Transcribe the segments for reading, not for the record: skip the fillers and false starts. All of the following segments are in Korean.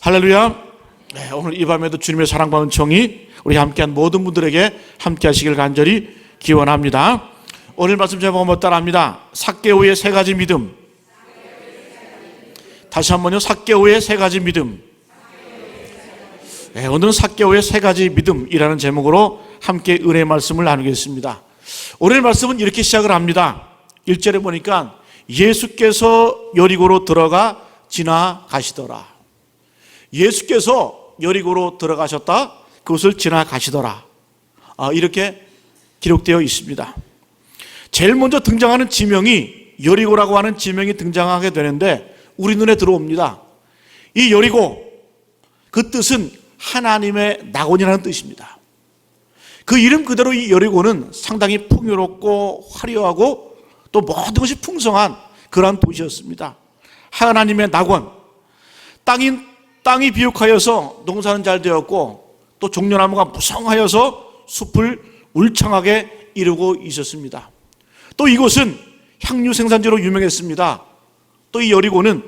할렐루야. 네, 오늘 이 밤에도 주님의 사랑받은 청이 우리 함께한 모든 분들에게 함께 하시길 간절히 기원합니다. 오늘 말씀 제목은 뭐 따라합니다. 삭개오의 세 가지 믿음. 다시 한번요. 삭개오의 세 가지 믿음. 네, 오늘은 삭개오의 세 가지 믿음이라는 제목으로 함께 은혜의 말씀을 나누겠습니다. 오늘 말씀은 이렇게 시작을 합니다. 1절에 보니까 예수께서 여리고로 들어가 지나가시더라. 예수께서 여리고로 들어가셨다. 그것을 지나가시더라. 이렇게 기록되어 있습니다. 제일 먼저 등장하는 지명이 여리고라고 하는 지명이 등장하게 되는데 우리 눈에 들어옵니다. 이 여리고, 그 뜻은 하나님의 낙원이라는 뜻입니다. 그 이름 그대로 이 여리고는 상당히 풍요롭고 화려하고 또 모든 것이 풍성한 그러한 도시였습니다. 하나님의 낙원, 땅이 비옥하여서 농사는 잘 되었고 또 종려나무가 무성하여서 숲을 울창하게 이루고 있었습니다. 또 이곳은 향유 생산지로 유명했습니다. 또 이 여리고는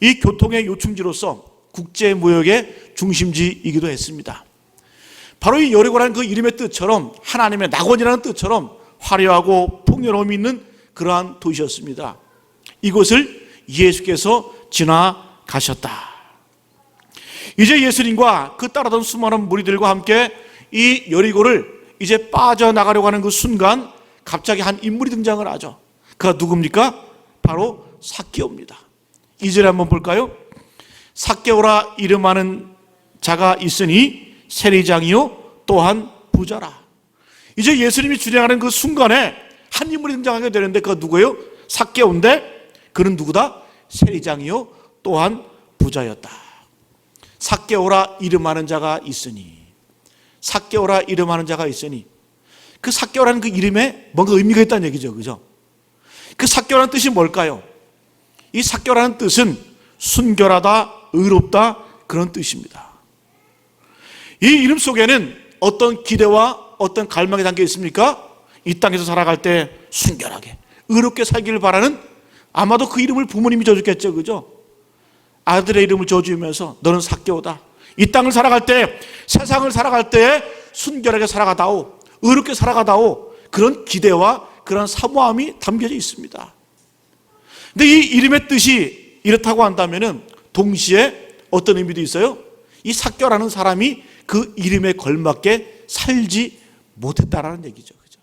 이 교통의 요충지로서 국제무역의 중심지이기도 했습니다. 바로 이 여리고라는 그 이름의 뜻처럼 하나님의 낙원이라는 뜻처럼 화려하고 풍요로움이 있는 그러한 도시였습니다. 이곳을 예수께서 지나가셨다. 이제 예수님과 그 따르던 수많은 무리들과 함께 이 여리고를 이제 빠져나가려고 하는 그 순간 갑자기 한 인물이 등장을 하죠. 그가 누굽니까? 바로 삭개오입니다. 2절에 한번 볼까요? 삭개오라 이름하는 자가 있으니 세리장이요 또한 부자라. 이제 예수님이 주행하는 그 순간에 한 인물이 등장하게 되는데 그가 누구예요? 삭개오인데 그는 누구다? 세리장이요 또한 부자였다. 삭개오라 이름하는 자가 있으니, 삭개오라 이름하는 자가 있으니, 그 삭개오라는 그 이름에 뭔가 의미가 있다는 얘기죠, 그죠? 그 삭개오라는 뜻이 뭘까요? 이 삭개오라는 뜻은 순결하다, 의롭다, 그런 뜻입니다. 이 이름 속에는 어떤 기대와 어떤 갈망이 담겨 있습니까? 이 땅에서 살아갈 때 순결하게, 의롭게 살기를 바라는, 아마도 그 이름을 부모님이 줘줬겠죠, 그죠? 아들의 이름을 줘주면서 너는 삭개오다. 이 땅을 살아갈 때, 세상을 살아갈 때 순결하게 살아가다오, 의롭게 살아가다오, 그런 기대와 그런 사모함이 담겨져 있습니다. 근데 이 이름의 뜻이 이렇다고 한다면 동시에 어떤 의미도 있어요? 이 삭개오라는 사람이 그 이름에 걸맞게 살지 못했다라는 얘기죠. 그죠?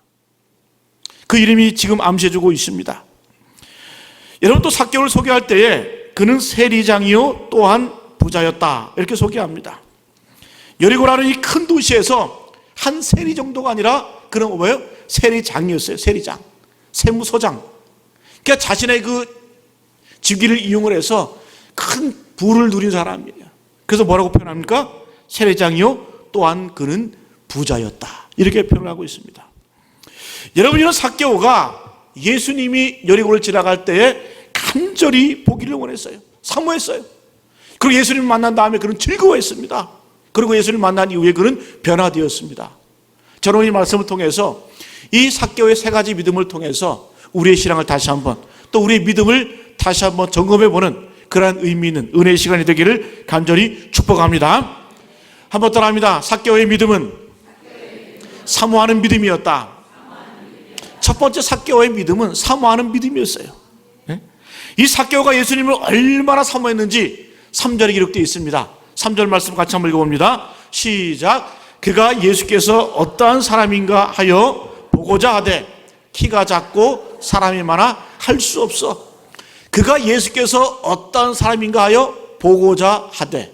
그 이름이 지금 암시해주고 있습니다. 여러분, 또 삭개오를 소개할 때에 그는 세리장이요 또한 부자였다 이렇게 소개합니다. 여리고라는 이 큰 도시에서 한 세리 정도가 아니라 그는 뭐예요? 세리장이었어요. 세리장, 세무서장. 그러니까 자신의 그 직위를 이용을 해서 큰 부를 누린 사람이에요. 그래서 뭐라고 표현합니까? 세리장이요 또한 그는 부자였다 이렇게 표현하고 있습니다. 여러분, 이런 삭개오가 예수님이 여리고를 지나갈 때에 간절히 보기를 원했어요. 사모했어요. 그리고 예수님을 만난 다음에 그는 즐거워했습니다. 그리고 예수님을 만난 이후에 그는 변화되었습니다. 저는 이 말씀을 통해서 이 삭개오의 세 가지 믿음을 통해서 우리의 신앙을 다시 한번, 또 우리의 믿음을 다시 한번 점검해보는 그러한 의미 있는 은혜의 시간이 되기를 간절히 축복합니다. 한번 따라합니다. 삭개오의 믿음은 사모하는 믿음이었다. 첫 번째 삭개오의 믿음은 사모하는 믿음이었어요. 이 삭개오가 예수님을 얼마나 사모했는지 3절에 기록되어 있습니다. 3절 말씀 같이 한번 읽어봅니다. 시작. 그가 예수께서 어떠한 사람인가 하여 보고자 하되 키가 작고 사람이 많아 할 수 없어. 그가 예수께서 어떠한 사람인가 하여 보고자 하되,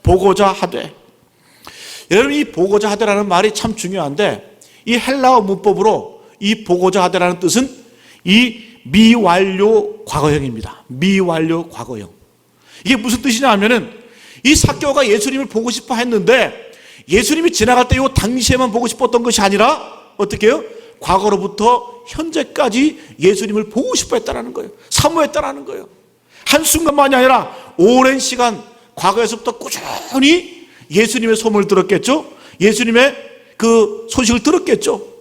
보고자 하되. 여러분, 이 보고자 하되라는 말이 참 중요한데 이 헬라어 문법으로 이 보고자 하되라는 뜻은 이 미완료 과거형입니다. 미완료 과거형. 이게 무슨 뜻이냐 하면은 이 삭개오가 예수님을 보고 싶어 했는데 예수님이 지나갈 때 이 당시에만 보고 싶었던 것이 아니라 어떻게 해요? 과거로부터 현재까지 예수님을 보고 싶어 했다는 거예요. 사모했다는 거예요. 한순간만이 아니라 오랜 시간 과거에서부터 꾸준히 예수님의 소문을 들었겠죠. 예수님의 그 소식을 들었겠죠.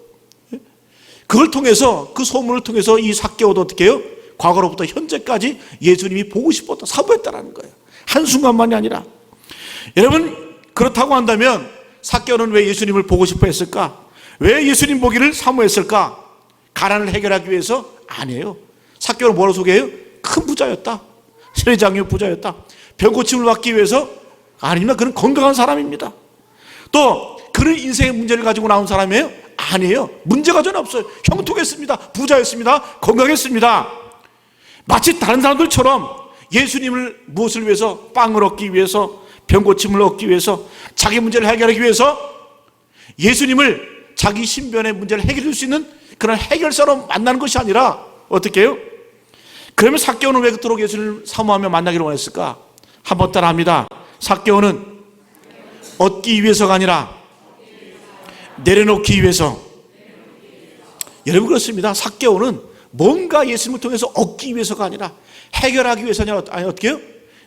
그걸 통해서, 그 소문을 통해서 이 삭개오도 어떻게 해요? 과거로부터 현재까지 예수님이 보고 싶었다, 사모했다는 거예요. 한순간만이 아니라. 여러분, 그렇다고 한다면 삭개오는 왜 예수님을 보고 싶어 했을까? 왜 예수님 보기를 사모했을까? 가난을 해결하기 위해서? 아니에요. 삭개오는 뭐라고 소개해요? 큰 부자였다. 세례장교 부자였다. 병 고침을 받기 위해서? 아닙니다. 그는 건강한 사람입니다. 또 그는 인생의 문제를 가지고 나온 사람이에요? 아니에요. 문제가 전혀 없어요. 형통했습니다. 부자였습니다. 건강했습니다. 마치 다른 사람들처럼 예수님을 무엇을 위해서? 빵을 얻기 위해서, 병 고침을 얻기 위해서, 자기 문제를 해결하기 위해서 예수님을 자기 신변의 문제를 해결해 줄 수 있는 그런 해결사로 만나는 것이 아니라 어떻게 해요? 그러면 삭개오는 왜 그토록 예수님을 사모하며 만나기를 원했을까? 한번 따라합니다. 삭개오는 얻기 위해서가 아니라 내려놓기 위해서. 여러분, 그렇습니다. 삭개오는 뭔가 예수님을 통해서 얻기 위해서가 아니라 해결하기 위해서냐, 아니 어떻게 해요?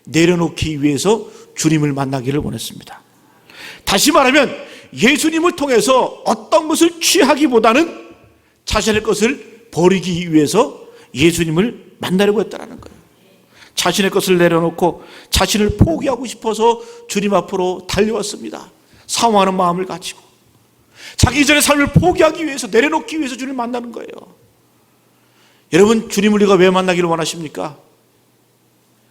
내려놓기 위해서 주님을 만나기를 원했습니다. 다시 말하면 예수님을 통해서 어떤 것을 취하기보다는 자신의 것을 버리기 위해서 예수님을 만나려고 했다는 거예요. 자신의 것을 내려놓고 자신을 포기하고 싶어서 주님 앞으로 달려왔습니다. 사모하는 마음을 가지고 자기 이전의 삶을 포기하기 위해서, 내려놓기 위해서 주님을 만나는 거예요. 여러분, 주님을 우리가 왜 만나기를 원하십니까?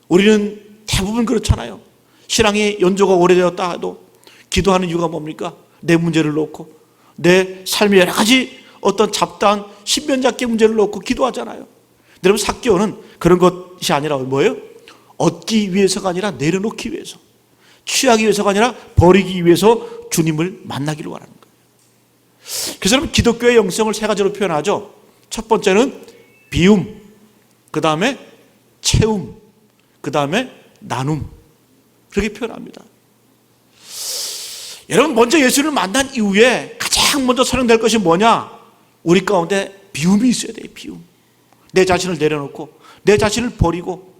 우리는 대부분 그렇잖아요. 신앙의 연조가 오래되었다 해도 기도하는 이유가 뭡니까? 내 문제를 놓고, 내 삶의 여러 가지 어떤 잡다한 신변잡기 문제를 놓고 기도하잖아요. 여러분, 삭개오는 그런 것이 아니라 뭐예요? 얻기 위해서가 아니라 내려놓기 위해서, 취하기 위해서가 아니라 버리기 위해서 주님을 만나기를 원하는 거예요. 그래서 여러분, 기독교의 영성을 세 가지로 표현하죠. 첫 번째는 비움, 그 다음에 채움, 그 다음에 나눔, 그렇게 표현합니다. 여러분, 먼저 예수를 만난 이후에 가장 먼저 설명될 것이 뭐냐? 우리 가운데 비움이 있어야 돼요. 비움. 내 자신을 내려놓고 내 자신을 버리고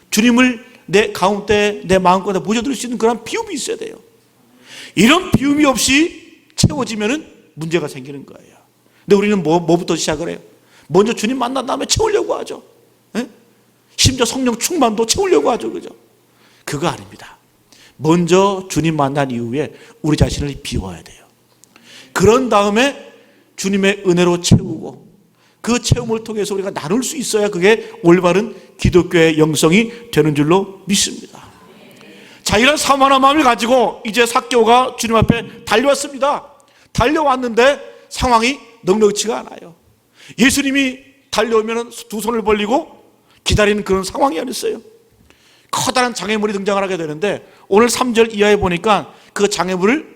주님을 내 가운데, 내 마음가운데 모셔드릴 수 있는 그런 비움이 있어야 돼요. 이런 비움이 없이 채워지면 문제가 생기는 거예요. 근데 우리는 뭐부터 시작을 해요? 먼저 주님 만난 다음에 채우려고 하죠. 에? 심지어 성령 충만도 채우려고 하죠. 그죠? 그거 아닙니다. 먼저 주님 만난 이후에 우리 자신을 비워야 돼요. 그런 다음에 주님의 은혜로 채우고 그 채움을 통해서 우리가 나눌 수 있어야 그게 올바른 기독교의 영성이 되는 줄로 믿습니다. 자, 이런 사모하는 마음을 가지고 이제 삭개오가 주님 앞에 달려왔습니다. 달려왔는데 상황이 넉넉치가 않아요. 예수님이 달려오면 두 손을 벌리고 기다리는 그런 상황이 아니었어요. 커다란 장애물이 등장을 하게 되는데 오늘 3절 이하에 보니까 그 장애물을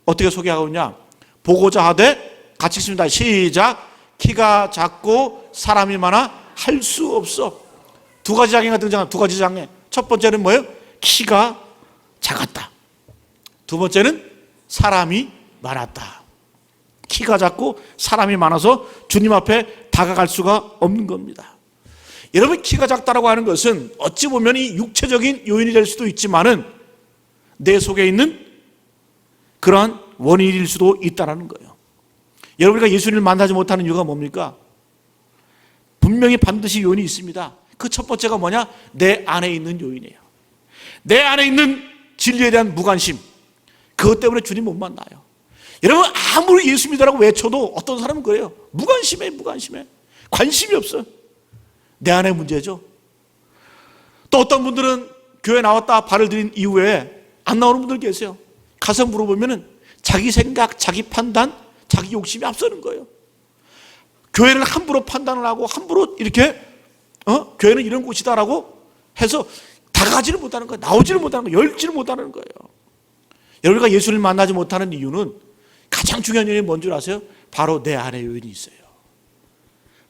어떻게 소개하고 있냐? 보고자 하되, 같이 읽습니다. 시작. 키가 작고 사람이 많아 할 수 없어. 두 가지 장애가 등장합니다. 두 가지 장애. 첫 번째는 뭐예요? 키가 작았다. 두 번째는 사람이 많았다. 키가 작고 사람이 많아서 주님 앞에 다가갈 수가 없는 겁니다. 여러분, 키가 작다라고 하는 것은 어찌 보면 이 육체적인 요인이 될 수도 있지만은 내 속에 있는 그러한 원인일 수도 있다는 거예요. 여러분, 우리가 예수님을 만나지 못하는 이유가 뭡니까? 분명히 반드시 요인이 있습니다. 그 첫 번째가 뭐냐? 내 안에 있는 요인이에요. 내 안에 있는 진리에 대한 무관심, 그것 때문에 주님 못 만나요. 여러분, 아무리 예수 믿으라고 외쳐도 어떤 사람은 그래요. 무관심해. 관심이 없어요. 내 안의 문제죠. 또 어떤 분들은 교회 나왔다 발을 들인 이후에 안 나오는 분들 계세요. 가서 물어보면 자기 생각, 자기 판단, 자기 욕심이 앞서는 거예요. 교회를 함부로 판단을 하고 함부로 이렇게 교회는 이런 곳이다라고 해서 다가가지를 못하는 거예요. 나오지를 못하는 거예요. 열지를 못하는 거예요. 여러분과 예수를 만나지 못하는 이유는 가장 중요한 요인이 뭔 줄 아세요? 바로 내 안에 요인이 있어요.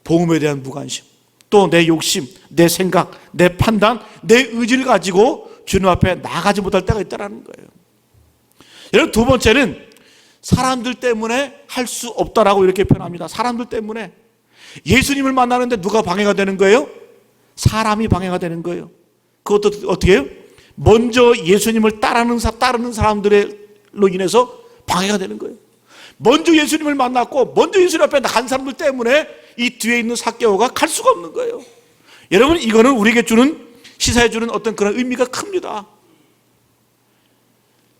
복음에 대한 무관심, 또 내 욕심, 내 생각, 내 판단, 내 의지를 가지고 주님 앞에 나가지 못할 때가 있다는 거예요. 여러분, 두 번째는 사람들 때문에 할 수 없다라고 이렇게 표현합니다. 사람들 때문에. 예수님을 만나는데 누가 방해가 되는 거예요? 사람이 방해가 되는 거예요. 그것도 어떻게 해요? 먼저 예수님을 따르는 사람들로 인해서 방해가 되는 거예요. 먼저 예수님을 만났고 먼저 예수님 앞에 나간 사람들 때문에 이 뒤에 있는 삭개오가 갈 수가 없는 거예요. 여러분, 이거는 우리에게 주는, 시사해 주는 어떤 그런 의미가 큽니다.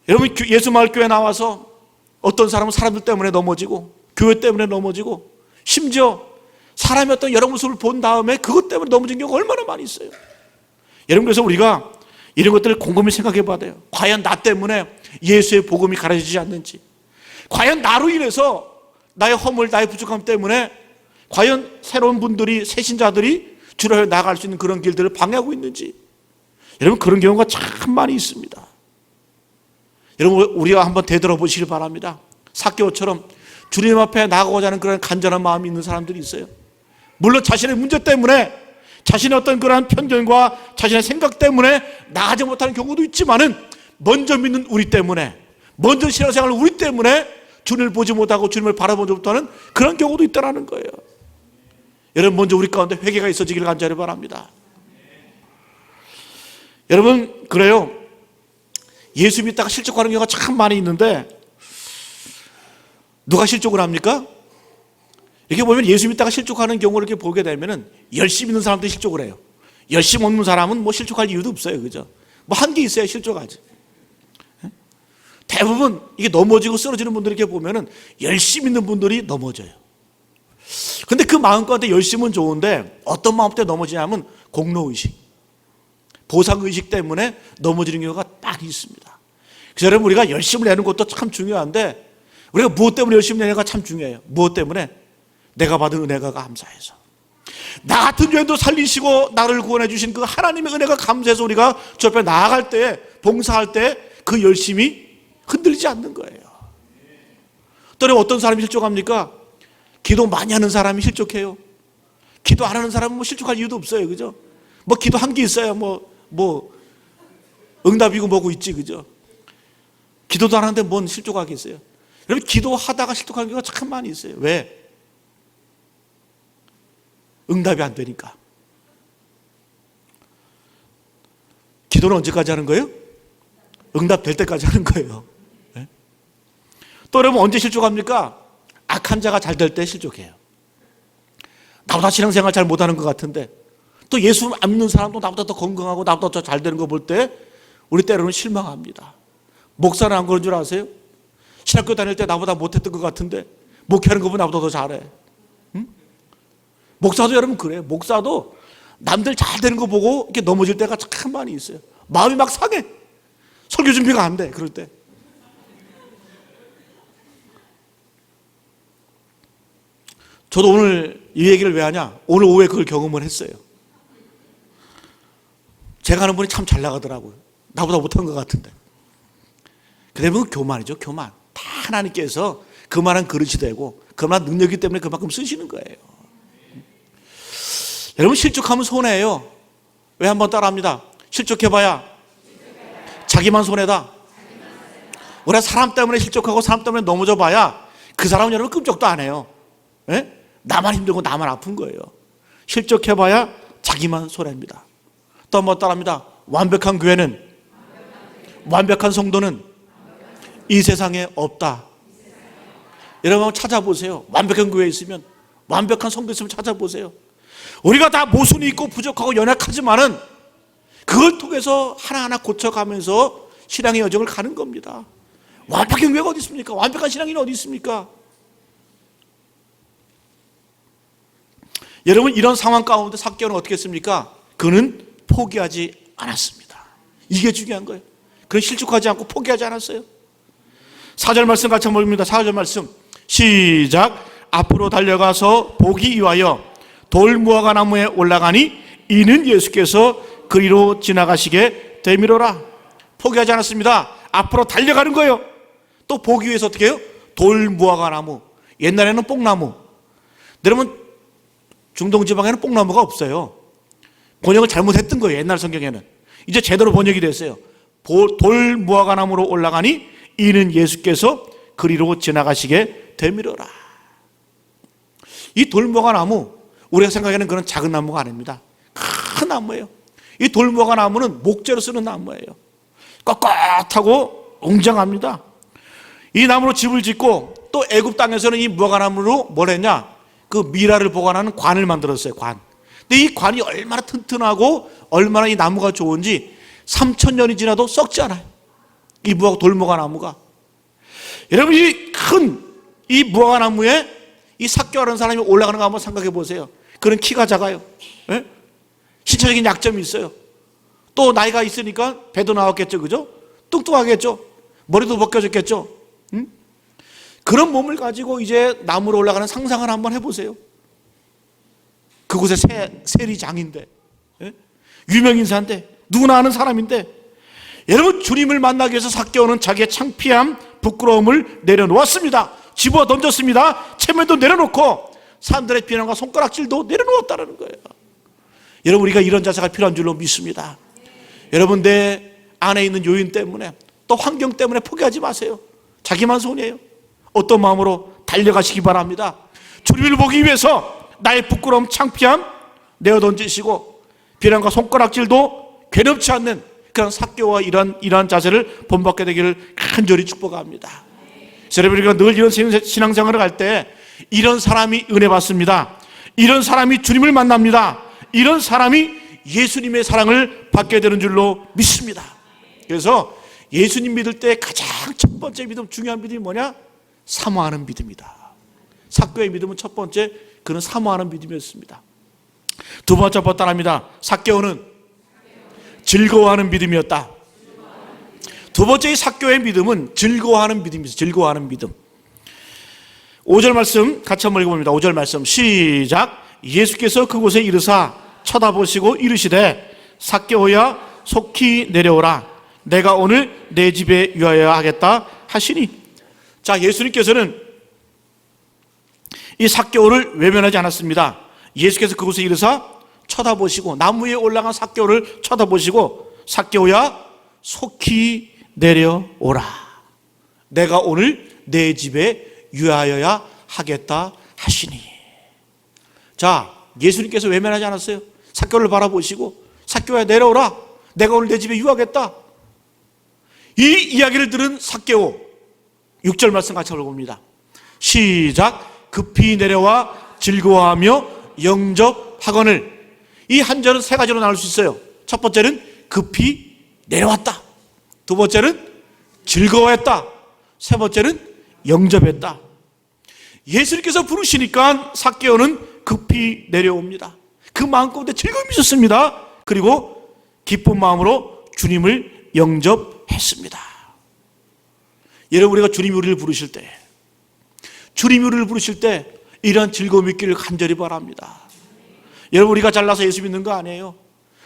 여러분, 예수마을교회 나와서 어떤 사람은 사람들 때문에 넘어지고, 교회 때문에 넘어지고, 심지어 사람의 어떤 여러 모습을 본 다음에 그것 때문에 넘어진 경우가 얼마나 많이 있어요. 여러분, 그래서 우리가 이런 것들을 곰곰이 생각해 봐야 돼요. 과연 나 때문에 예수의 복음이 가르쳐지지 않는지, 과연 나로 인해서 나의 허물, 나의 부족함 때문에 과연 새로운 분들이, 새신자들이 주로 나아갈 수 있는 그런 길들을 방해하고 있는지, 여러분, 그런 경우가 참 많이 있습니다. 여러분, 우리가 한번 되돌아보시길 바랍니다. 삭개오처럼 주님 앞에 나가고자 하는 그런 간절한 마음이 있는 사람들이 있어요. 물론 자신의 문제 때문에, 자신의 어떤 그러한 편견과 자신의 생각 때문에 나가지 못하는 경우도 있지만은, 먼저 믿는 우리 때문에, 먼저 신앙생활을 우리 때문에 주님을 보지 못하고 주님을 바라보지 못하는 그런 경우도 있다는 거예요. 여러분, 먼저 우리 가운데 회개가 있어지기를 간절히 바랍니다. 여러분, 그래요. 예수 믿다가 실족하는 경우가 참 많이 있는데, 누가 실족을 합니까? 이렇게 보면 예수 믿다가 실족하는 경우를 이렇게 보게 되면은 열심히 있는 사람들이 실족을 해요. 열심히 없는 사람은 뭐 실족할 이유도 없어요. 그죠? 뭐 한 게 있어야 실족하지. 대부분 이게 넘어지고 쓰러지는 분들 이렇게 보면은 열심히 있는 분들이 넘어져요. 근데 그 마음 가운데 열심은 좋은데 어떤 마음 때문에 넘어지냐면 공로의식, 보상의식 때문에 넘어지는 경우가 많이 있습니다. 그래서 여러분, 우리가 열심을 내는 것도 참 중요한데, 우리가 무엇 때문에 열심히 내는가 참 중요해요. 무엇 때문에? 내가 받은 은혜가 감사해서, 나 같은 죄인도 살리시고 나를 구원해 주신 그 하나님의 은혜가 감사해서 우리가 저 앞에 나아갈 때, 봉사할 때 그 열심이 흔들리지 않는 거예요. 또는 어떤 사람이 실족합니까? 기도 많이 하는 사람이 실족해요. 기도 안 하는 사람은 뭐 실족할 이유도 없어요. 그죠? 뭐 기도 한 게 있어야 뭐 응답이고 뭐고 있지. 그죠? 기도도 안 하는데 뭔 실족하겠어요? 여러분, 기도하다가 실족하는 경우가 참 많이 있어요. 왜? 응답이 안 되니까. 기도는 언제까지 하는 거예요? 응답 될 때까지 하는 거예요. 네? 또 여러분, 언제 실족합니까? 악한 자가 잘 될 때 실족해요. 나보다 신앙생활 잘 못하는 것 같은데, 또 예수 안 믿는 사람도 나보다 더 건강하고 나보다 더 잘 되는 거 볼 때 우리 때로는 실망합니다. 목사는 안 그런 줄 아세요? 신학교 다닐 때 나보다 못했던 것 같은데 목회하는 거 보면 나보다 더 잘해. 응? 목사도 여러분 그래요. 목사도 남들 잘 되는 거 보고 이렇게 넘어질 때가 참 많이 있어요. 마음이 막 상해. 설교 준비가 안 돼. 그럴 때. 저도 오늘 이 얘기를 왜 하냐? 오늘 오후에 그걸 경험을 했어요. 제가 아는 분이 참 잘 나가더라고요. 나보다 못한 것 같은데. 그러면 교만이죠. 교만. 다 하나님께서 그만한 그릇이 되고 그만한 능력이기 때문에 그만큼 쓰시는 거예요. 여러분, 실족하면 손해예요. 왜? 한번 따라합니다. 실족해봐야 자기만 손해다. 우리가 사람 때문에 실족하고 사람 때문에 넘어져 봐야 그 사람은 여러분 끔찍도 안 해요. 예? 나만 힘들고 나만 아픈 거예요. 실족해봐야 자기만 손해입니다. 또 한번 따라합니다. 완벽한 교회는, 완벽한 성도는 이 세상에 없다. 여러분, 한번 찾아보세요. 완벽한 교회에 있으면, 완벽한 성도 있으면 찾아보세요. 우리가 다 모순이 있고 부족하고 연약하지만은 그걸 통해서 하나하나 고쳐가면서 신앙의 여정을 가는 겁니다. 완벽한 교회가 어디 있습니까? 완벽한 신앙인은 어디 있습니까? 여러분, 이런 상황 가운데 삭개오는 어떻게 했습니까? 그는 포기하지 않았습니다. 이게 중요한 거예요. 그는 실족하지 않고 포기하지 않았어요. 4절 말씀 같이 한번 봅니다. 4절 말씀 시작. 앞으로 달려가서 보기 위하여 돌무화과 나무에 올라가니 이는 예수께서 그리로 지나가시게 되미로라. 포기하지 않았습니다. 앞으로 달려가는 거예요. 또 보기 위해서 어떻게 해요? 돌무화과 나무. 옛날에는 뽕나무. 여러분, 중동 지방에는 뽕나무가 없어요. 번역을 잘못했던 거예요. 옛날 성경에는. 이제 제대로 번역이 됐어요. 돌무화과 나무로 올라가니 이는 예수께서 그리로 지나가시게 되미로라. 이 돌무화과 나무, 우리가 생각하는 그런 작은 나무가 아닙니다. 큰 나무예요. 이 돌무화과 나무는 목재로 쓰는 나무예요. 꼿꼿하고 웅장합니다. 이 나무로 집을 짓고 또 애굽 땅에서는 이 무화과 나무로 뭘 했냐? 그 미라를 보관하는 관을 만들었어요. 관. 근데 이 관이 얼마나 튼튼하고 얼마나 이 나무가 좋은지 3,000년이 지나도 썩지 않아요. 이 돌무화 나무가. 여러분, 이 무화과 나무에 이 삭개오라는 사람이 올라가는 거 한번 생각해 보세요. 그는 키가 작아요. 예? 신체적인 약점이 있어요. 또 나이가 있으니까 배도 나왔겠죠, 그죠? 뚱뚱하겠죠. 머리도 벗겨졌겠죠. 응? 그런 몸을 가지고 이제 나무로 올라가는 상상을 한번 해보세요. 그곳에 세리장인데, 예? 유명인사인데, 누구나 아는 사람인데, 여러분, 주님을 만나기 위해서 삭개오는 자기의 창피함, 부끄러움을 내려놓았습니다. 집어 던졌습니다. 체면도 내려놓고 사람들의 비난과 손가락질도 내려놓았다는 거예요. 여러분, 우리가 이런 자세가 필요한 줄로 믿습니다. 여러분, 내 안에 있는 요인 때문에 또 환경 때문에 포기하지 마세요. 자기만 손이에요. 어떤 마음으로 달려가시기 바랍니다. 주님을 보기 위해서 나의 부끄러움, 창피함 내어 던지시고 비난과 손가락질도 괴롭지 않는 그런 삭개오와 이러한 자세를 본받게 되기를 간절히 축복합니다. 여러분, 우리가 늘 이런 신앙생활을 할 때 이런 사람이 은혜 받습니다. 이런 사람이 주님을 만납니다. 이런 사람이 예수님의 사랑을 받게 되는 줄로 믿습니다. 그래서 예수님 믿을 때 가장 첫 번째 믿음, 중요한 믿음이 뭐냐? 사모하는 믿음이다. 삭개오의 믿음은 첫 번째, 그는 사모하는 믿음이었습니다. 두 번째 따라합니다. 삭개오는 즐거워하는 믿음이었다. 두 번째 이 삭개오의 믿음은 즐거워하는 믿음이었어요. 즐거워하는 믿음. 5절 말씀 같이 한번 읽어봅니다. 5절 말씀 시작. 예수께서 그곳에 이르사 쳐다보시고 이르시되 삭개오야 속히 내려오라. 내가 오늘 내 집에 유하여 하겠다 하시니. 자, 예수님께서는 이 삭개오를 외면하지 않았습니다. 예수께서 그곳에 이르사 쳐다보시고, 나무 위에 올라간 삭개오를 쳐다보시고, 삭개오야 속히 내려오라. 내가 오늘 내 집에 유하여야 하겠다 하시니. 자, 예수님께서 외면하지 않았어요. 삭개오를 바라보시고, 삭개오야 내려오라. 내가 오늘 내 집에 유하겠다. 이 이야기를 들은 삭개오, 6절 말씀 같이 읽어봅니다. 시작. 급히 내려와 즐거워하며 영접하거늘. 이 한 절은 세 가지로 나눌 수 있어요. 첫 번째는 급히 내려왔다. 두 번째는 즐거워했다. 세 번째는 영접했다. 예수님께서 부르시니까 삭개오는 급히 내려옵니다. 그 마음 가운데 즐거움이 있었습니다. 그리고 기쁜 마음으로 주님을 영접했습니다. 여러분, 우리가 주님이 우리를 부르실 때, 주님이 우리를 부르실 때 이런 즐거움이 있기를 간절히 바랍니다. 여러분, 우리가 잘나서 예수 믿는 거 아니에요.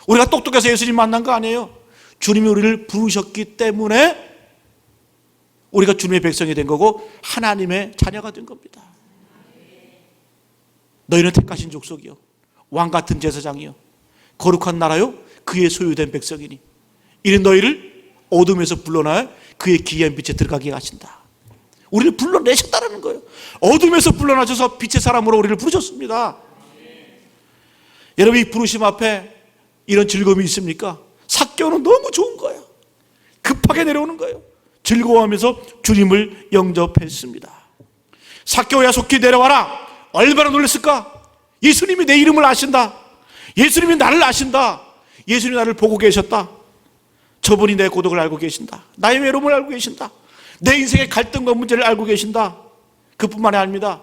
우리가 똑똑해서 예수님 만난 거 아니에요. 주님이 우리를 부르셨기 때문에 우리가 주님의 백성이 된 거고 하나님의 자녀가 된 겁니다. 너희는 택하신 족속이요, 왕같은 제사장이요, 거룩한 나라요, 그의 소유된 백성이니 이는 너희를 어둠에서 불러내 그의 기이한 빛에 들어가게 하신다. 우리를 불러내셨다는 거예요. 어둠에서 불러나셔서 빛의 사람으로 우리를 부르셨습니다. 여러분, 이 부르심 앞에 이런 즐거움이 있습니까? 삭개오는 너무 좋은 거예요. 급하게 내려오는 거예요. 즐거워하면서 주님을 영접했습니다. 삭개오야 속히 내려와라. 얼마나 놀랐을까? 예수님이 내 이름을 아신다. 예수님이 나를 아신다. 예수님이 나를 보고 계셨다. 저분이 내 고독을 알고 계신다. 나의 외로움을 알고 계신다. 내 인생의 갈등과 문제를 알고 계신다. 그뿐만이 아닙니다.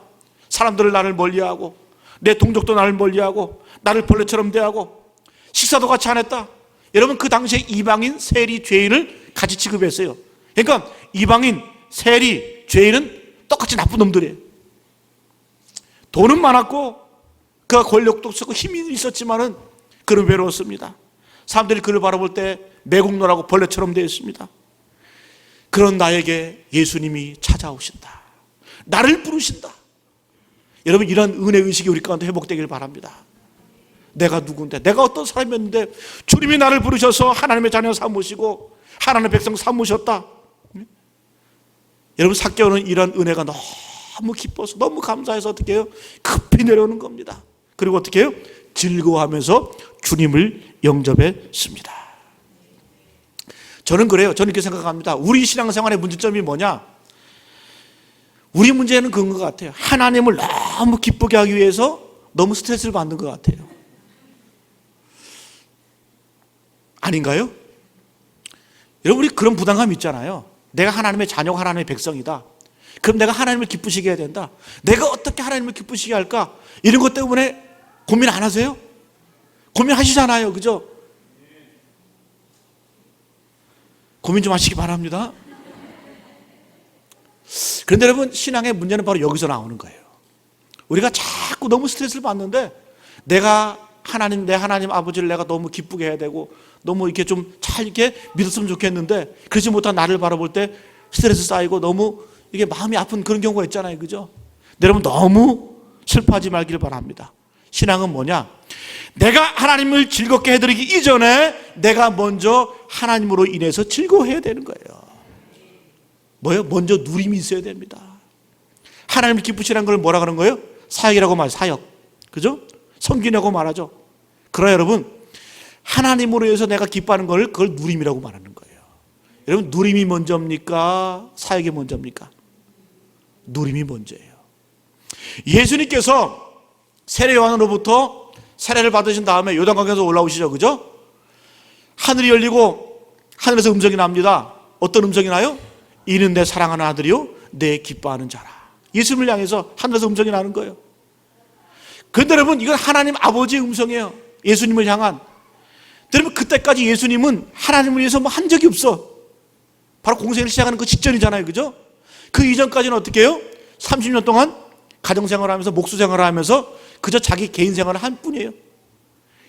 사람들을 나를 멀리하고, 내 동족도 나를 멀리하고, 나를 벌레처럼 대하고, 식사도 같이 안 했다. 여러분, 그 당시에 이방인, 세리, 죄인을 같이 취급했어요. 그러니까 이방인, 세리, 죄인은 똑같이 나쁜 놈들이에요. 돈은 많았고 그가 권력도 없었고 힘이 있었지만은 그는 외로웠습니다. 사람들이 그를 바라볼 때 매국노라고 벌레처럼 되었습니다. 그런 나에게 예수님이 찾아오신다. 나를 부르신다. 여러분, 이런 은혜의식이 우리 가운데 회복되길 바랍니다. 내가 누군데, 내가 어떤 사람이었는데 주님이 나를 부르셔서 하나님의 자녀 삼으시고 하나님의 백성 삼으셨다. 여러분, 삭개오는 이런 은혜가 너무 기뻐서, 너무 감사해서 어떻게 해요? 급히 내려오는 겁니다. 그리고 어떻게 해요? 즐거워하면서 주님을 영접했습니다. 저는 그래요. 저는 이렇게 생각합니다. 우리 신앙생활의 문제점이 뭐냐? 우리 문제는 그런 것 같아요. 하나님을 너무 기쁘게 하기 위해서 너무 스트레스를 받는 것 같아요. 아닌가요? 여러분, 우리 그런 부담감이 있잖아요. 내가 하나님의 자녀가 하나님의 백성이다. 그럼 내가 하나님을 기쁘시게 해야 된다. 내가 어떻게 하나님을 기쁘시게 할까? 이런 것 때문에 고민 안 하세요? 고민하시잖아요. 그죠? 고민 좀 하시기 바랍니다. 그런데 여러분, 신앙의 문제는 바로 여기서 나오는 거예요. 우리가 자꾸 너무 스트레스를 받는데 내가 내 하나님 아버지를 내가 너무 기쁘게 해야 되고 너무 이렇게 좀 잘 이렇게 믿었으면 좋겠는데 그러지 못한 나를 바라볼 때 스트레스 쌓이고 너무 이게 마음이 아픈 그런 경우가 있잖아요. 그죠? 여러분, 너무 슬퍼하지 말기를 바랍니다. 신앙은 뭐냐? 내가 하나님을 즐겁게 해드리기 이전에 내가 먼저 하나님으로 인해서 즐거워해야 되는 거예요. 뭐예요? 먼저 누림이 있어야 됩니다. 하나님을 기쁘시라는 걸 뭐라 그러는 거예요? 사역이라고 말해요. 사역. 그죠? 섬기라고 말하죠. 그러나 여러분, 하나님으로 인해서 내가 기뻐하는 걸 그걸 누림이라고 말하는 거예요. 여러분, 누림이 먼저입니까? 사역이 먼저입니까? 누림이 먼저예요. 예수님께서 세례 요한으로부터 세례를 받으신 다음에 요단강에서 올라오시죠. 그죠? 하늘이 열리고 하늘에서 음성이 납니다. 어떤 음성이 나요? 이는 내 사랑하는 아들이요 내 기뻐하는 자라. 예수님을 향해서 하늘에서 음성이 나는 거예요. 그런데 여러분, 이건 하나님 아버지의 음성이에요. 예수님을 향한. 여러분, 그때까지 예수님은 하나님을 위해서 뭐 한 적이 없어. 바로 공생을 시작하는 그 직전이잖아요. 그죠? 그 이전까지는 어떻게 해요? 30년 동안 가정생활을 하면서 목수생활을 하면서 그저 자기 개인 생활을 한 뿐이에요.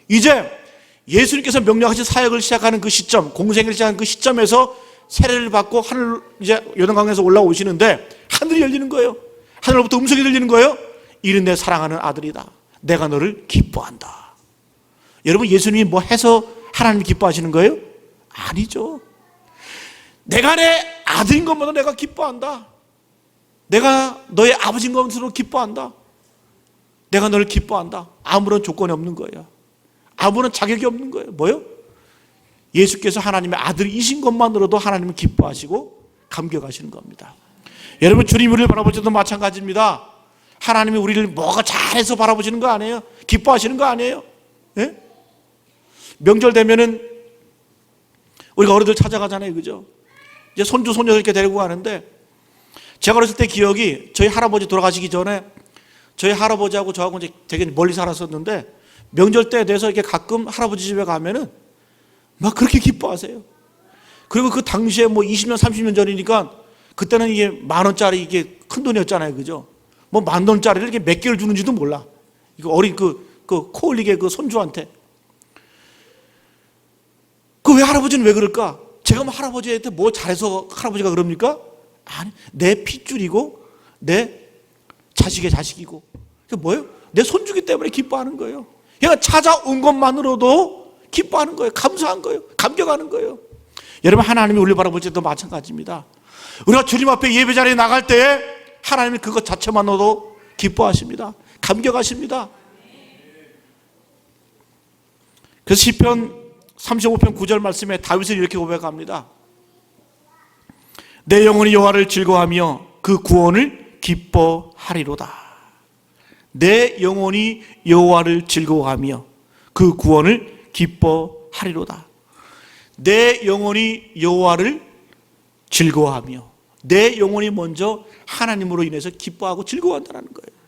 이제 예수님께서 명령하신 사역을 시작하는 그 시점, 공생을 시작하는 그 시점에서 세례를 받고 하늘 이제 요단강에서 올라오시는데 하늘이 열리는 거예요. 하늘로부터 음성이 들리는 거예요. 이는 내 사랑하는 아들이다. 내가 너를 기뻐한다. 여러분, 예수님이 뭐 해서 하나님 기뻐하시는 거예요? 아니죠. 내가 내 아들인 것보다 내가 기뻐한다. 내가 너의 아버지인 것으로 기뻐한다. 내가 너를 기뻐한다. 아무런 조건이 없는 거예요. 아무런 자격이 없는 거예요. 뭐요? 예수께서 하나님의 아들이신 것만으로도 하나님은 기뻐하시고 감격하시는 겁니다. 여러분, 주님 우리를 바라볼 때도 마찬가지입니다. 하나님이 우리를 뭐가 잘해서 바라보시는 거 아니에요? 기뻐하시는 거 아니에요? 예? 명절 되면은 우리가 어른들 찾아가잖아요. 그죠? 이제 손주, 손녀 이렇게 데리고 가는데 제가 어렸을 때 기억이 저희 할아버지 돌아가시기 전에 저희 할아버지하고 저하고 이제 되게 멀리 살았었는데 명절 때 돼서 이렇게 가끔 할아버지 집에 가면은 막 그렇게 기뻐하세요. 그리고 그 당시에 뭐 20년, 30년 전이니까 그때는 이게 10,000원짜리 이게 큰 돈이었잖아요. 그죠? 뭐 10,000원짜리를 이렇게 몇 개를 주는지도 몰라. 이거 어린 코 올리게 그 손주한테. 그 왜 할아버지는 왜 그럴까? 제가 뭐 할아버지한테 뭐 잘해서 할아버지가 그럽니까? 아니, 내 핏줄이고 내 자식의 자식이고. 그게 뭐예요? 내 손주기 때문에 기뻐하는 거예요. 얘가 찾아온 것만으로도 기뻐하는 거예요. 감사한 거예요. 감격하는 거예요. 여러분, 하나님이 우리를 바라볼 때도 마찬가지입니다. 우리가 주님 앞에 예배 자리에 나갈 때에 하나님이 그것 자체만으로도 기뻐하십니다. 감격하십니다. 그래서 시편 35편 9절 말씀에 다윗은 이렇게 고백합니다. 내 영혼이 여호와를 즐거워하며 그 구원을 기뻐하리로다. 내 영혼이 여호와를 즐거워하며 그 구원을 기뻐하리로다. 내 영혼이 여호와를 즐거워하며 내 영혼이 먼저 하나님으로 인해서 기뻐하고 즐거워한다는 거예요.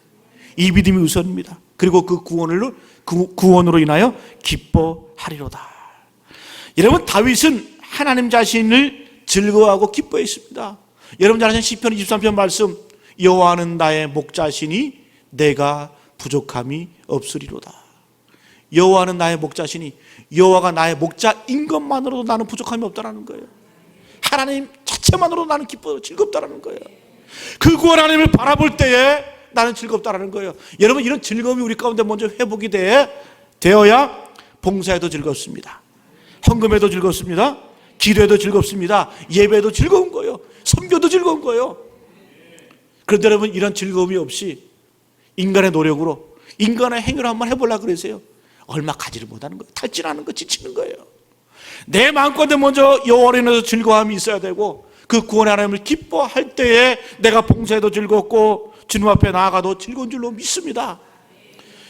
이 믿음이 우선입니다. 그리고 그 구원으로 인하여 기뻐하리로다. 여러분, 다윗은 하나님 자신을 즐거워하고 기뻐했습니다. 여러분 잘 아시는 시편 23편 말씀, 여호와는 나의 목자시니 내가 부족함이 없으리로다. 여호와는 나의 목자시니, 여호와가 나의 목자인 것만으로도 나는 부족함이 없다는 거예요. 하나님 자체만으로도 나는 기뻐 즐겁다는 거예요. 그 구원 하나님을 바라볼 때에 나는 즐겁다는 거예요. 여러분, 이런 즐거움이 우리 가운데 먼저 회복이 되어야 봉사에도 즐겁습니다. 헌금에도 즐겁습니다. 기도에도 즐겁습니다. 예배도 즐거운 거예요. 선교도 즐거운 거예요. 그런데 여러분, 이런 즐거움이 없이 인간의 노력으로 인간의 행위를 한번 해보려고 그러세요. 얼마 가지를 못하는 거예요. 탈진하는 거, 지치는 거예요. 내 마음가운데 먼저 여호와로 인해서 즐거움이 있어야 되고 그 구원의 하나님을 기뻐할 때에 내가 봉사해도 즐겁고 주님 앞에 나아가도 즐거운 줄로 믿습니다.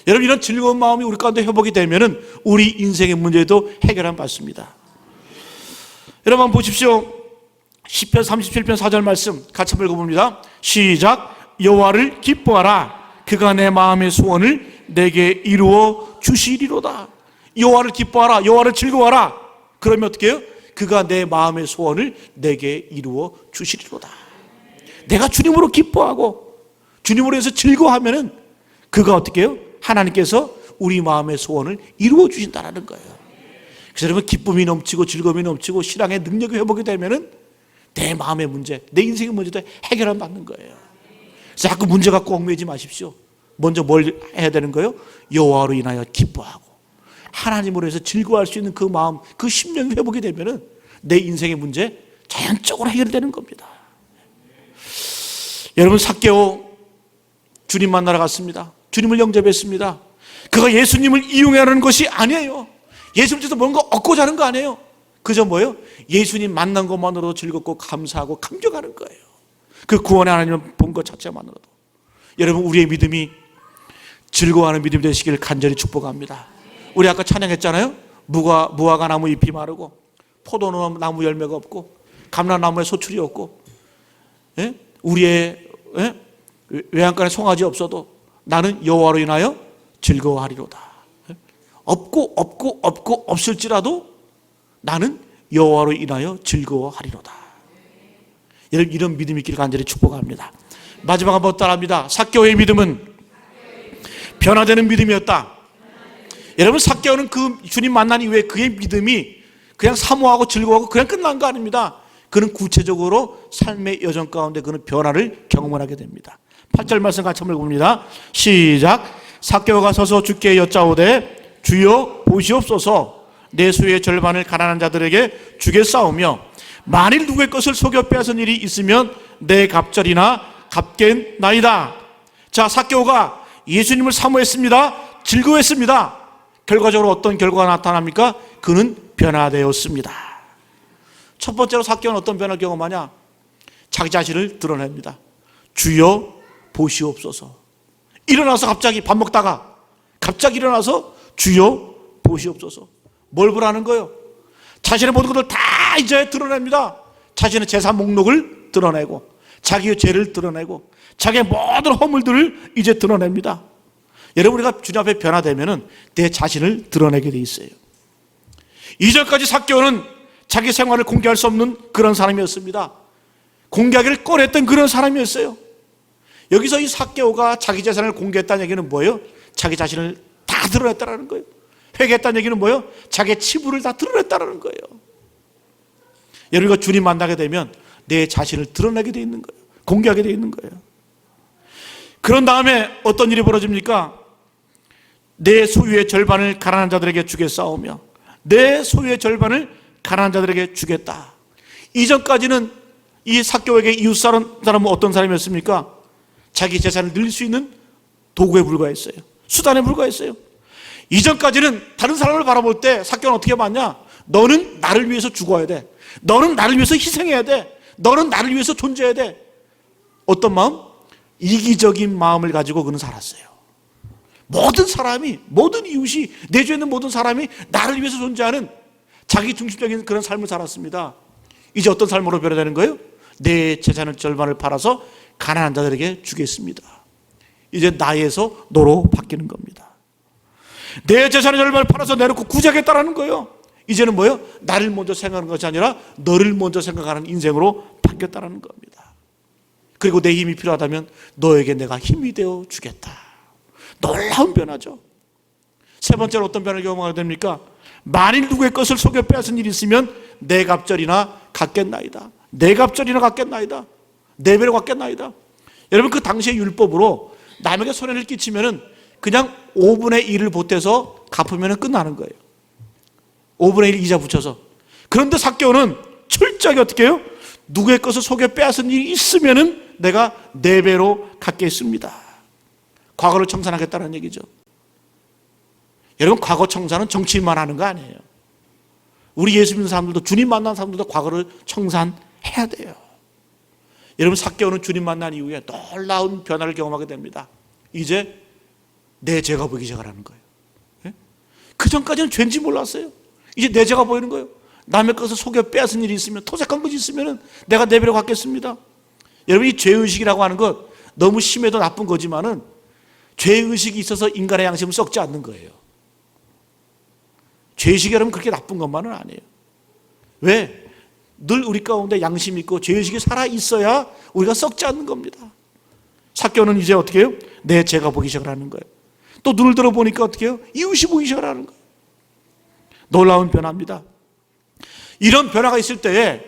여러분, 이런 즐거운 마음이 우리 가운데 회복이 되면은 우리 인생의 문제도 해결함 받습니다. 여러분 한번 보십시오. 시편 37편 4절 말씀 같이 한번 읽어봅니다. 시작. 여호와를 기뻐하라. 그가 내 마음의 소원을 내게 이루어 주시리로다. 여호와를 기뻐하라. 여호와를 즐거워하라. 그러면 어떻게 해요? 그가 내 마음의 소원을 내게 이루어 주시리로다. 내가 주님으로 기뻐하고 주님으로 해서 즐거워하면은 그가 어떻게 해요? 하나님께서 우리 마음의 소원을 이루어 주신다는 거예요. 그래서 여러분 기쁨이 넘치고 즐거움이 넘치고 신앙의 능력이 회복이 되면은 내 마음의 문제, 내 인생의 문제도 해결을 받는 거예요. 그래서 자꾸 문제 갖고 얽매이지 마십시오. 먼저 뭘 해야 되는 거예요? 여호와로 인하여 기뻐하고 하나님으로 해서 즐거워할 수 있는 그 마음, 그 심령이 회복이 되면은 내 인생의 문제 자연적으로 해결되는 겁니다. 여러분 삭개오 주님 만나러 갔습니다. 주님을 영접했습니다. 그가 예수님을 이용하는 것이 아니에요. 예수님께서 뭔가 얻고자 하는 거 아니에요. 그저 뭐예요? 예수님 만난 것만으로도 즐겁고 감사하고 감격하는 거예요. 그 구원의 하나님을 본 것 자체만으로도. 여러분 우리의 믿음이 즐거워하는 믿음이 되시길 간절히 축복합니다. 우리 아까 찬양했잖아요. 무화과 나무 잎이 마르고 포도나무 열매가 없고 감람나무에 소출이 없고, 예? 우리의 외양간에 송아지 없어도 나는 여호와로 인하여 즐거워하리로다. 없고 없을지라도 나는 여호와로 인하여 즐거워하리로다. 여러분 이런 믿음이 있기를 간절히 축복합니다. 마지막 한번 따라합니다. 삭개오의 믿음은 변화되는 믿음이었다. 여러분 삭개오는 그 주님 만난 이후에 그의 믿음이 그냥 사모하고 즐거워하고 그냥 끝난 거 아닙니다. 그는 구체적으로 삶의 여정 가운데 그는 변화를 경험하게 됩니다. 8절 말씀 같이 한번 읽어봅니다. 시작. 삭개오가 서서 주께 여짜오되 주여 보시옵소서. 내 소유의 절반을 가난한 자들에게 주겠사오며 만일 누구의 것을 속여 빼앗은 일이 있으면 내 갑절이나 갚겠나이다. 자, 삭개오가 예수님을 사모했습니다. 즐거워했습니다. 결과적으로 어떤 결과가 나타납니까? 그는 변화되었습니다. 첫 번째로 삭개오는 어떤 변화를 경험하냐? 자기 자신을 드러냅니다. 주여 보시옵소서. 일어나서 갑자기 밥 먹다가 갑자기 일어나서 주여 보시옵소서. 뭘 보라는 거예요? 자신의 모든 것을 다 이제 드러냅니다. 자신의 재산 목록을 드러내고 자기의 죄를 드러내고 자기의 모든 허물들을 이제 드러냅니다. 여러분 우리가 주님 앞에 변화되면은 내 자신을 드러내게 돼 있어요. 이전까지 삭개오는 자기 생활을 공개할 수 없는 그런 사람이었습니다. 공개하기를 꺼렸던 그런 사람이었어요. 여기서 이 삭개오가 자기 재산을 공개했다는 얘기는 뭐예요? 자기 자신을 다 드러냈다는 거예요. 회개했다는 얘기는 뭐예요? 자기의 치부를 다 드러냈다는 거예요. 여러분과 주님 만나게 되면 내 자신을 드러내게 돼 있는 거예요. 공개하게 돼 있는 거예요. 그런 다음에 어떤 일이 벌어집니까? 내 소유의 절반을 가난한 자들에게 주겠사오며 내 소유의 절반을 가난한 자들에게 주겠다. 이전까지는 이 삭개오에게 이웃 사람은 어떤 사람이었습니까? 자기 재산을 늘릴 수 있는 도구에 불과했어요. 수단에 불과했어요. 이전까지는 다른 사람을 바라볼 때 삭개오는 어떻게 봤냐? 너는 나를 위해서 죽어야 돼. 너는 나를 위해서 희생해야 돼. 너는 나를 위해서 존재해야 돼. 어떤 마음? 이기적인 마음을 가지고 그는 살았어요. 모든 사람이, 모든 이웃이, 내 주에 있는 모든 사람이 나를 위해서 존재하는 자기 중심적인 그런 삶을 살았습니다. 이제 어떤 삶으로 변화되는 거예요? 내 재산을 절반을 팔아서 가난한 자들에게 주겠습니다. 이제 나에서 너로 바뀌는 겁니다. 내 재산의 절반을 팔아서 내놓고 구제하겠다라는 거예요. 이제는 뭐예요? 나를 먼저 생각하는 것이 아니라 너를 먼저 생각하는 인생으로 바뀌었다는 겁니다. 그리고 내 힘이 필요하다면 너에게 내가 힘이 되어 주겠다. 놀라운 변화죠. 세 번째로 어떤 변화를 경험하게 됩니까? 만일 누구의 것을 속여 빼앗은 일이 있으면 내 갑절이나 갖겠나이다. 내 갑절이나 갖겠나이다. 내 배로 갖겠나이다. 여러분 그 당시의 율법으로 남에게 손해를 끼치면은 그냥 5분의 1을 보태서 갚으면 끝나는 거예요. 5분의 1 이자 붙여서. 그런데 삭개오는 철저하게 어떻게 해요? 누구의 것을 속여 빼앗은 일이 있으면은 내가 4배로 갚겠습니다. 과거를 청산하겠다는 얘기죠. 여러분 과거 청산은 정치인만 하는 거 아니에요. 우리 예수 믿는 사람들도 주님 만난 사람들도 과거를 청산해야 돼요. 여러분 삭개오는 주님 만난 이후에 놀라운 변화를 경험하게 됩니다. 이제 내 죄가 보이기 시작하는 거예요. 그 전까지는 죄인지 몰랐어요. 이제 내 죄가 보이는 거예요. 남의 것을 속여 빼앗은 일이 있으면, 토색한 것이 있으면 내가 내버려 갖겠습니다. 여러분, 이 죄의식이라고 하는 것 너무 심해도 나쁜 거지만은 죄의식이 있어서 인간의 양심은 썩지 않는 거예요. 죄의식이 여러분 그렇게 나쁜 것만은 아니에요. 왜? 늘 우리 가운데 양심이 있고 죄의식이 살아있어야 우리가 썩지 않는 겁니다. 삭개오는 이제 어떻게 해요? 내 죄가 보기 시작을 하는 거예요. 또 눈을 들어보니까 어떻게 해요? 이웃이 보기 시작을 하는 거예요. 놀라운 변화입니다. 이런 변화가 있을 때에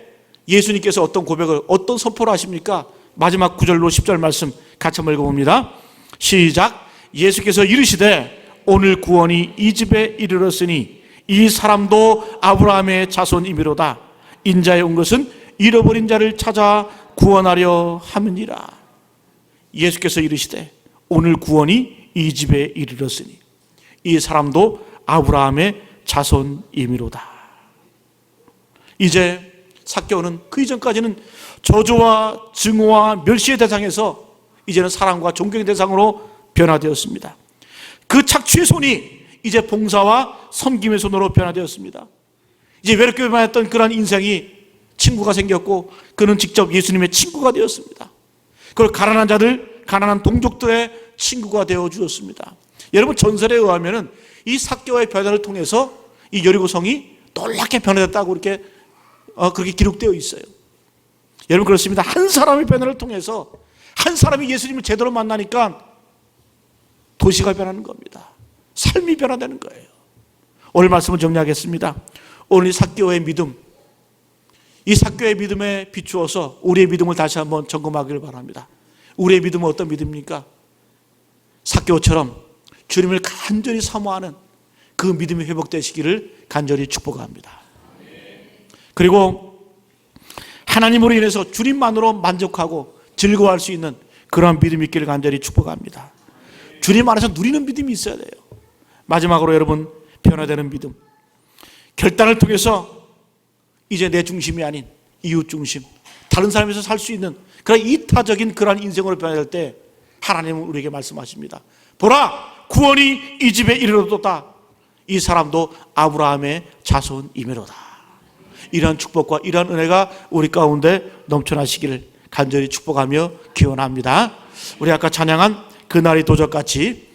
예수님께서 어떤 고백을, 어떤 선포를 하십니까? 마지막 9절로 10절 말씀 같이 한번 읽어봅니다. 시작. 예수께서 이르시되 오늘 구원이 이 집에 이르렀으니 이 사람도 아브라함의 자손이미로다. 인자에 온 것은 잃어버린 자를 찾아 구원하려 함이니라. 예수께서 이르시되 오늘 구원이 이 집에 이르렀으니 이 사람도 아브라함의 자손이미로다. 이제 삭개오는 그 이전까지는 저주와 증오와 멸시의 대상에서 이제는 사랑과 존경의 대상으로 변화되었습니다. 그 착취의 손이 이제 봉사와 섬김의 손으로 변화되었습니다. 이제 외롭게 만했던 그런 인생이 친구가 생겼고 그는 직접 예수님의 친구가 되었습니다. 그걸 가난한 자들, 가난한 동족들의 친구가 되어 주었습니다. 여러분, 전설에 의하면 이 삭개오의 변화를 통해서 이 여리고성이 놀랍게 변화됐다고 그렇게 기록되어 있어요. 여러분, 그렇습니다. 한 사람의 변화를 통해서 한 사람이 예수님을 제대로 만나니까 도시가 변하는 겁니다. 삶이 변화되는 거예요. 오늘 말씀을 정리하겠습니다. 오늘 이 삭개오의 믿음, 이 삭개오의 믿음에 비추어서 우리의 믿음을 다시 한번 점검하기를 바랍니다. 우리의 믿음은 어떤 믿음입니까? 삭개오처럼 주님을 간절히 사모하는 그 믿음이 회복되시기를 간절히 축복합니다. 그리고 하나님으로 인해서 주님만으로 만족하고 즐거워할 수 있는 그러한 믿음이 있기를 간절히 축복합니다. 주님 안에서 누리는 믿음이 있어야 돼요. 마지막으로 여러분, 변화되는 믿음. 결단을 통해서 이제 내 중심이 아닌 이웃 중심, 다른 사람에서 살 수 있는 그런 이타적인 그러한 인생으로 변화될 때 하나님은 우리에게 말씀하십니다. 보라, 구원이 이 집에 이르렀도다. 이 사람도 아브라함의 자손이미로다. 이러한 축복과 이러한 은혜가 우리 가운데 넘쳐나시기를 간절히 축복하며 기원합니다. 우리 아까 찬양한 그날이 도적같이